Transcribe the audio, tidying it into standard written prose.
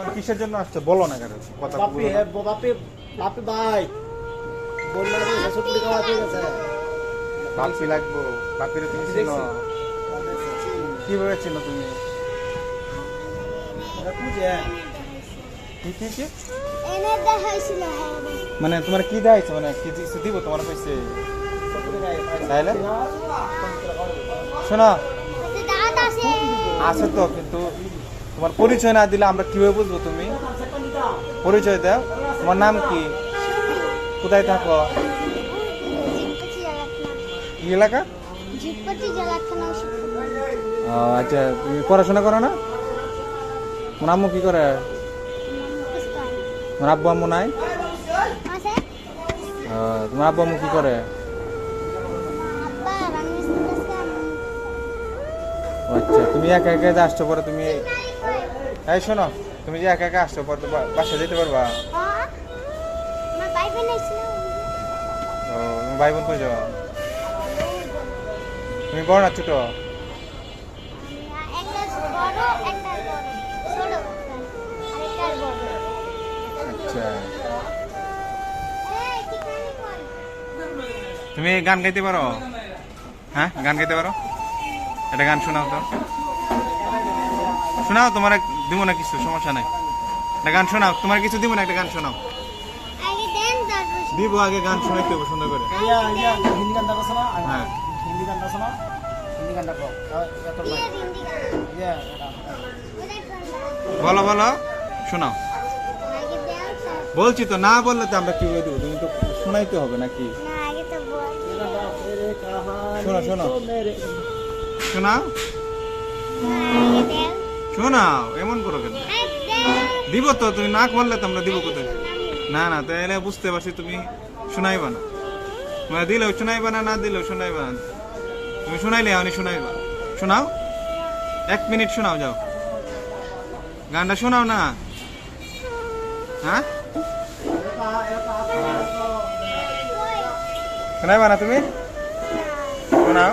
কিসের জন্য আসছে বলো না কেন কথা বাপি বাপি বাপি ভাই বললো যে সত্যি খাওয়া ঠিক আছে বাপি লাগবো বাপিরে তুমি চিনো কিভাবে চিনো তুমি বুঝে কি কি কি এনে দেখাইছিল মানে তোমার কি দেখাইছে মানে কি কিছু দিব তোমার পয়সা তাইলে শোনো দাঁত আছে আছে তো কিন্তু তোমার পরিচয় না দিলে আমরা কিভাবে বুঝবো তুমি পরিচয় দাও তোমার নাম কি কোথায় থাকো কি এলাকা জিপটি জেলা থানা ও আচ্ছা তুমি পড়াশোনা করো না তোমার আম্মু কি করে তোমার আব্বু আম্মু নাই আছে তোমার আব্বু আম্মু কি করে আব্বা রান্না ও আচ্ছা তুমি একা একা যে আসছো পরে তুমি এই শোনো তুমি যে একা একা আসছো পরে তো বাসা যেতে পারবা আমার ভাই বোন ছিল ও তুমি ভাই বোন কই যাও তুমি বড় না ছোট একটা বড় একটা ছোট আরেকটা বড় আচ্ছা এই ঠিকানা কই তুমি গান গাইতে পারো হ্যাঁ গান গাইতে পারো একটা গান শোনাও তো শোনাও তোমার দিব না কিছু সমস্যা নাই একটা গান শোনাও তোমার কিছু দিব না একটা গান শোনাও আগে দেন তারপর দিব আগে গান শোনাইতে হবে সুন্দর করে ইয়া ইয়া হিন্দি গান দেখছ না হ্যাঁ হিন্দি গান দেখছ না হিন্দি গান দেখো এত ভাই হিন্দি গান ইয়া ওদের গান বলো বলো শোনাও আগে দেন তারপর বলছি তো না বললে তো আমরা কি করে দেবো তুমি তো শোনাইতে হবে নাকি না আগে তো বল তেরে কাহানি শোনো, শোনো। তো মেরে শোনাও আগে দেন শোনাও এমন করো কেন দেন দিব তো তুমি না বললে তো আমরা দিব কোথায় না না তাহলে বুঝতে পারছি তুমি শোনাইবা না মানে দিলেও শোনাইবা না না দিলেও শোনাইবা না তুমি শোনাইলে আমি শোনাইবা শোনাও 1 মিনিট শোনাও যাও গানটা শোনাও না হ্যাঁ শোনাইবা না তুমি শোনাও